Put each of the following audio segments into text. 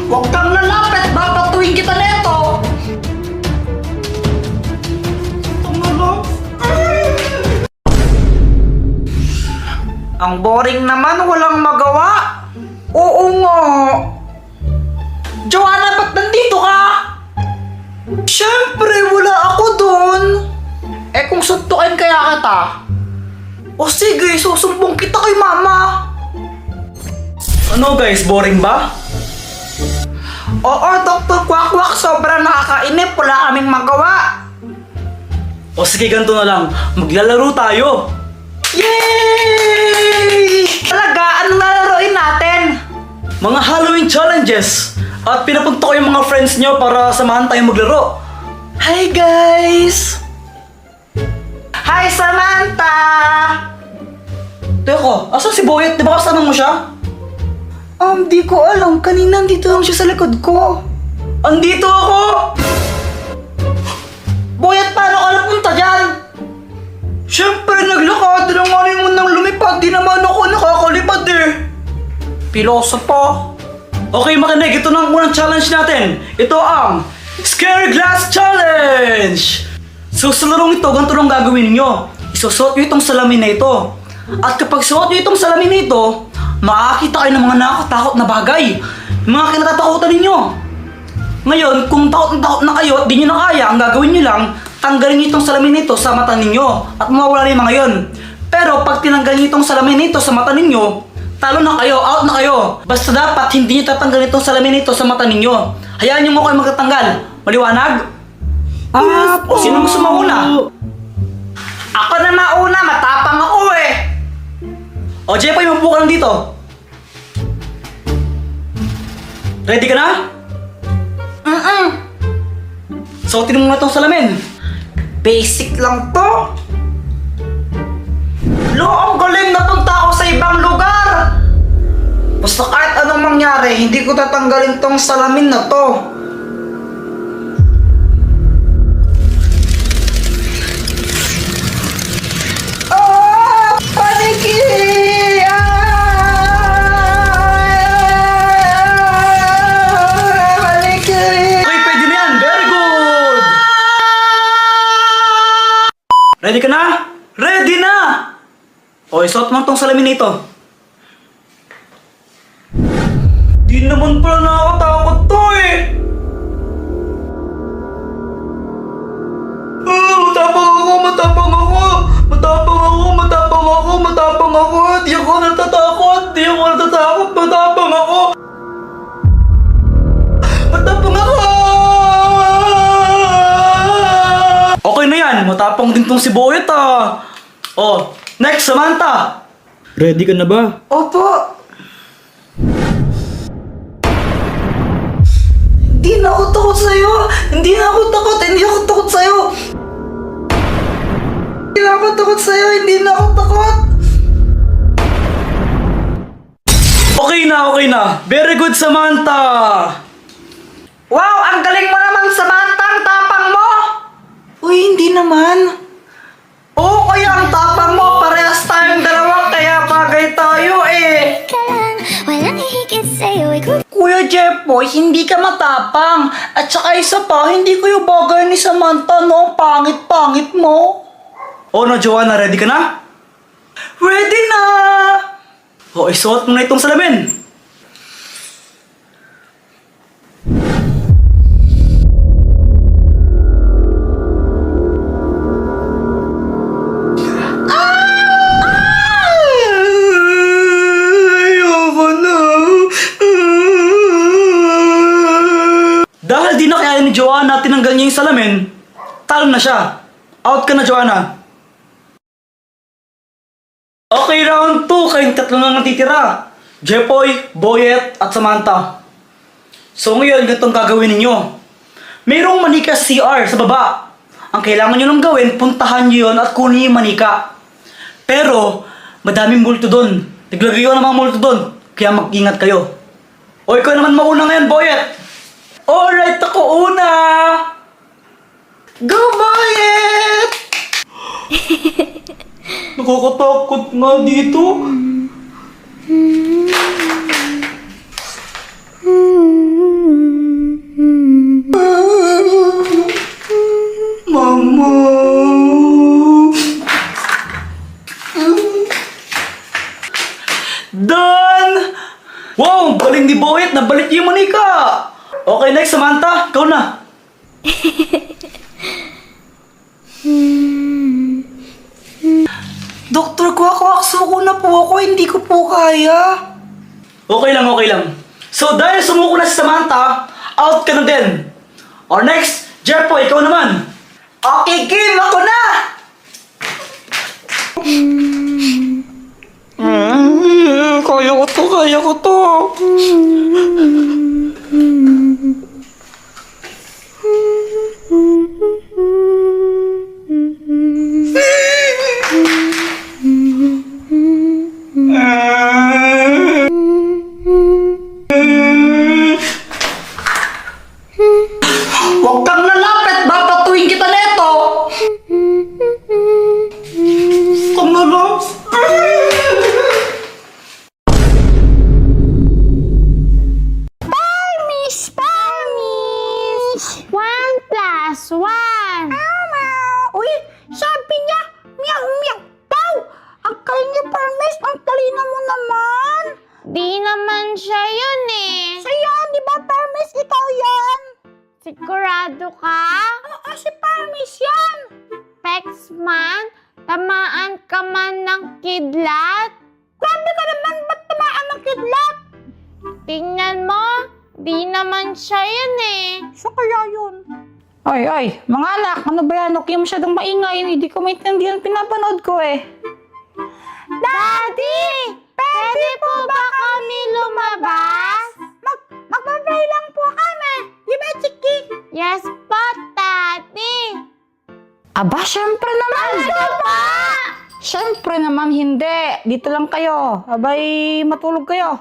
Huwag kang lalapit, babatuin kita neto! Ang boring naman, walang magawa. Oo nga. Joanna, ba't nandito ka? Siyempre, wala ako dun. Eh kung suntukin kaya kita? O sige, susumbong kita kay mama. Ano guys, boring ba? Oo, Dr. Quack, sobrang nakakainip. Wala kaming magawa. O sige, ganito na lang. Maglalaro tayo. Yay! Talaga, anong lalaroin natin? Mga Halloween challenges. At pinapunta ko yung mga friends nyo para samahan tayo maglaro. Hi guys! Hi Samantha! Teko, asan si Boyet? Di ba kasama mo siya? Di ko alam. Kanina dito lang siya sa likod ko. Andito ako! Boyet, paano ka napunta dyan? Siyempre, naglakad. Tinanganin mo nang lumipad. Di naman ako nakakalipad eh. Pilosopo. Okay, makinig. Ito na ang unang challenge natin. Ito ang Scary Glass Challenge! So, sa larong ito, ganito lang gagawin niyo. Isusuot nyo itong salamin na ito. At kapag suot nyo itong salamin na ito, makakita kayo ng mga nakakatakot na bagay. Mga kinatatakutan ninyo. Ngayon, kung takot na kayo at di nyo na kaya, ang gagawin nyo lang, tanggalin nyo itong salamin nito sa mata ninyo at mawawala na yung mga yun. Pero pag tinanggal nyo itong salamin nito sa mata ninyo, talo na kayo, out na kayo. Basta dapat hindi nyo tatanggalin itong salamin nito sa mata ninyo. Hayaan nyo mo kayo magtatanggal. Maliwanag? Po. Sino gusto mauna? Ako na mauna, matapang ako eh. O, Jepoy, mabuo ka lang dito. Ready ka na? Suotin mo na itong salamin. Basic lang to. Lo, ang galing, napunta ako sa ibang lugar. Basta kahit anong mangyari, hindi ko tatanggalin tong salamin na to. Paniki! Paniki! Okay, pwede na yan. Very good! Ready ka na? Ready na! O, isuot mo itong salamin nito. Di naman pala nakakatakot to eh! Matapang ako! Matapang ako! Matapang ako! Matapang ako! Matapang ako! Di ako natatakot! Di ako natatakot! Matapang ako! Matapang ako! Okay na yan! Matapang din tong si Boyet ah! Oh, next, Samantha! Ready ka na ba? Opo. Hindi na ako takot sa'yo. Hindi na ako takot. Hindi ako takot sa'yo. Hindi na ako takot sa'yo. Hindi na ako takot. Okay na! Very good, Samantha! Wow, ang galing mo naman, Samantha. Ang tapang mo. Uy, hindi naman. Oo, kaya ang tapang mo. Parehas tayong dalawa. Kaya bagay tayo eh. Walang hihigit sa'yo, Kuya Jeffoy, hindi ka matapang. At saka isa pa, hindi ko yung bagay ni Samantha, no? Pangit-pangit mo. Oh no, Joanna, ready ka na? Ready na! O, isuot mo na itong salamin. Ayoko na. Dahil di na kaya ni Joanna tinanggal niya yung salamin, talo na siya. Out ka na, Joanna. Okay, round 2. Kayong tatlo na natitira. Jepoy, Boyet, at Samantha. So ngayon, ganitong gagawin ninyo. Mayroong manika sa CR sa baba. Ang kailangan nyo lang gawin, puntahan nyo yun at kunin yung manika. Pero, madaming multo doon. Naglagay ko ng mga multo doon. Kaya mag-ingat kayo. O ikaw naman mauna ngayon, Boyet. Alright, ako una! Go, Boyet! Nakakatakot nga dito. Done! Wow, ang galing ni Boyet. Nabalik niyo yung manika. Okay, next, Samantha. Ikaw na. Doktor, kwak-kwak, suko na po ako. Hindi ko po kaya. Okay lang, okay lang. So, dahil sumuko na si Samantha, out ka na din. Or next, Jeffoy, ikaw naman. Okay, game ako na! Kaya ko to, kaya ko to. Huwag kang lalapit, babatuin kita neto. Kumalap. Parmis! Parmis! 1 plus 1! Tama! Uy, sabi niya, miyaw miyaw daw! Ang galing niya, Parmis! Ang talino mo naman! Di naman siya yun eh! Siya, di ba, Parmis? Ikaw yan! Sigurado ka? Oo, si Parmis yan! Pexman, tamaan ka man ng kidlat? Grabe ka naman, ba't tamaan ng kidlat? Tingnan mo, di naman siya yun eh. Siya kaya yun? Ay, mga anak, ano ba yan? Huwag kayo masyadong maingay. Hindi ko maintindihan pinapanood ko eh. Daddy! Pwede po ba kami lumabas? Magpapray lang po kami. Di ba, Chiki? Yes po, Daddy. Aba, syempre naman! Pa! Syempre naman hindi. Dito lang kayo. Abay, matulog kayo.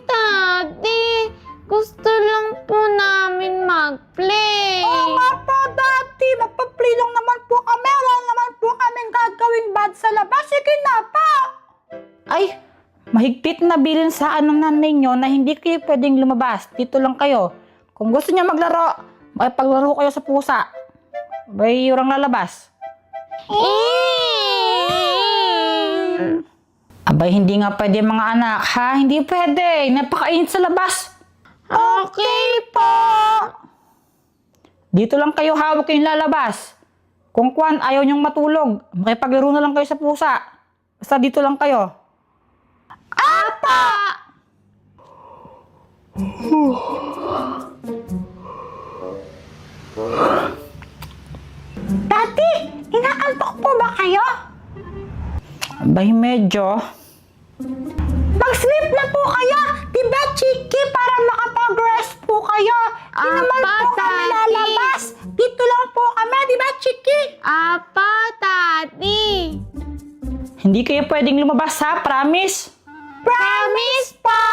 Daddy. Gusto lang po namin mag-play. Oo nga po, Daddy. Magpa-play lang naman po kami. Wala naman po kaming gagawing bad sa labas. Sige na pa! Ay, mahigpit na bilin sa anong nanay nyo na hindi kayo pwedeng lumabas. Dito lang kayo. Kung gusto niya maglaro, makipaglaro kayo sa pusa. Abay, orang lalabas. Abay, hindi nga pwede mga anak, ha? Hindi pwede. Napakainit sa labas. Okay po. Dito lang kayo, hawak kayong lalabas. Kung kwan, ayaw niyong matulog, makipaglaro na lang kayo sa pusa. Basta dito lang kayo. Apa! Dati, inaantok po ba kayo? Abay, medyo. Mag-sleep na po kayo! Diba, Chiki? Para makapag-rest po kayo. Di naman po kami Daddy. lalabas. Dito lang po kami, diba, Chiki? Apa, Daddy. Hindi kayo pwedeng lumabas, ha? Promise? Promise po.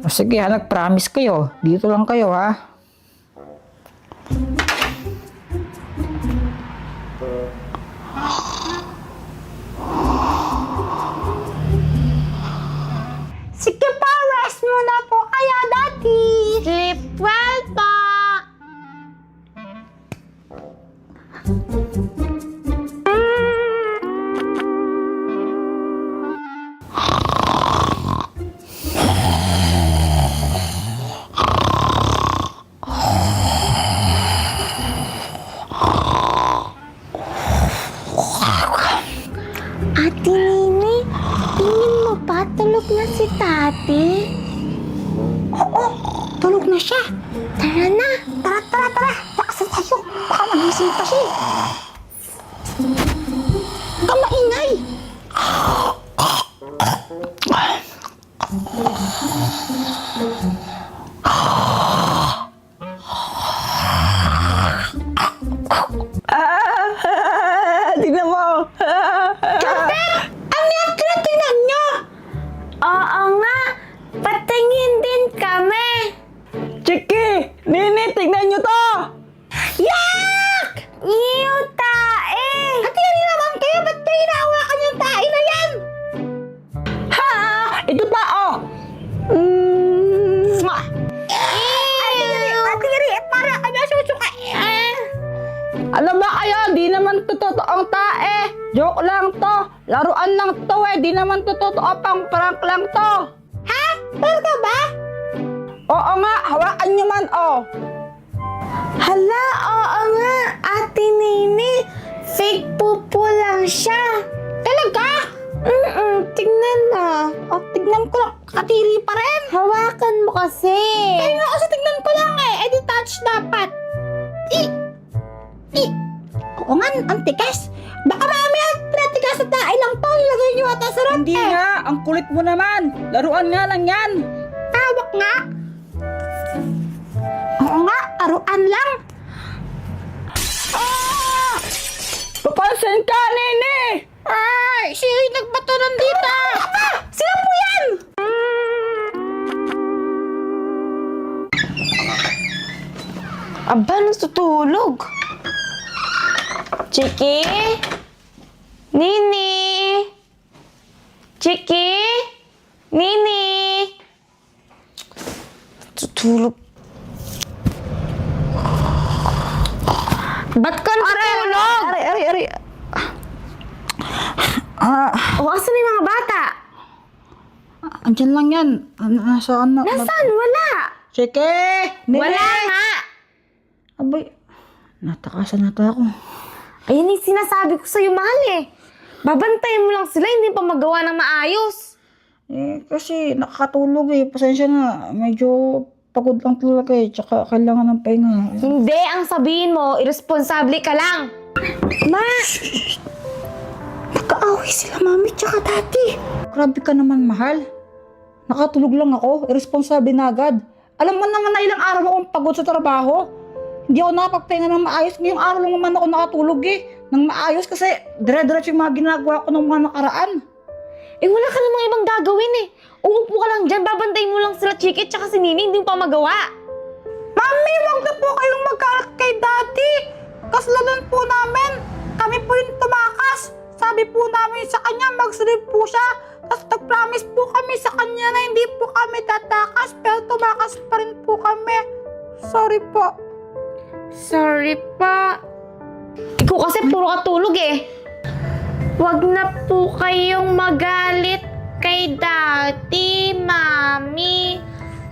O sige, ha? Nag-promise kayo. Dito lang kayo, ha? Sige pa, rest muna po kayo, Daddy. Sleep well po. Ate Nini, tingin mo pa tulog na si Tati? Oo, tulog na siya. Tara na. Tara. Lakasan tayo. Baka magising pa siya. Huwag kang maingay. Tignan mo. Ano yung tinatingnan nyo? Oo nga. Patingin din kami. Chiki! Nini, tignan nyo to! Yak! Iyo, tae! Ate, ano naman kayo? Ba't kayo hinahawakan yung tae na yan? Ha! Ito pa, oh! Mwah! Ate, para ka na susuka. Ano ba kayo? Di naman to totoong tae. Joke lang to. Laruan lang to eh. Di naman to totoo, pang prank lang to. Ha? Talaga ba? Oo nga, hawakan nyo man, oh. Hala, oo nga, Ate Nini. Fake pupo lang siya. Talaga? Tignan na. O, tignan ko lang. Katiri pa rin. Hawakan mo kasi. Kaya nga kasi tignan ko lang eh. Eh di touch dapat. Oo nga, antikas. Baka mamaya pinatigas sa tae lang to. Ilagay nyo ata sa rot. Hindi nga, ang kulit mo naman. Laruan nga lang yan. Tawak nga. Oo nga, laruan lang. Ah! Papansin ka, Nene! Ay, sino yung nagbato nandito? Sino po yan? Aba, natutulog. Chiki? Nini? Chiki? Nini? Tutulog. Ba't ka natutulog? Ari. O, asan na yung mga bata? Andyan lang yan. Nasaan na? Nasaan? Wala. Chike! Nene! Wala nga. Abay, natakasan na ako. Ayun yung sinasabi ko sa'yo, mahal eh. Babantayan mo lang sila, hindi pa magawa ng maayos. Kasi nakakatulog eh. Pasensya na. Medyo pagod lang talaga eh. Tsaka kailangan ng pahinga. Hindi, ang sabihin mo, irresponsable ka lang. Ma! Nagkaaway sila mami tsaka tati. Grabe ka naman, mahal. Nakatulog lang ako. Irresponsible na agad. Alam mo naman na ilang araw akong pagod sa trabaho. Hindi ako nakapagpahinga ng maayos. Ngayong araw lang naman ako nakatulog eh. Nang maayos kasi dire-diretso yung mga ginagawa ko ng mga nakaraan. Eh, wala ka namang ibang gagawin eh. Uupo ka lang dyan, babantayin mo lang sila Chiki tsaka si Nini, hindi mo pa magawa. Mami, wag na po kayong magkalat kay Daddy. Kaslanan po namin. Kami po yung tumakas. Sabi po namin sa kanya, mag-sleep po siya. Tapos nag-promise po kami sa kanya na hindi po kami tatakas. Pero tumakas pa rin po kami. Sorry po. Sorry pa. Ikaw kasi puro katulog eh. Wag na po kayong magalit kay Daddy, Mami.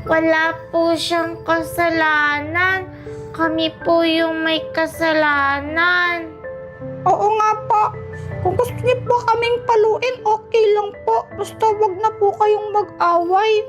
Wala po siyang kasalanan. Kami po yung may kasalanan. Oo nga po. Kung gusto niyo po kaming paluin, okay lang po. Basta wag na po kayong mag-away.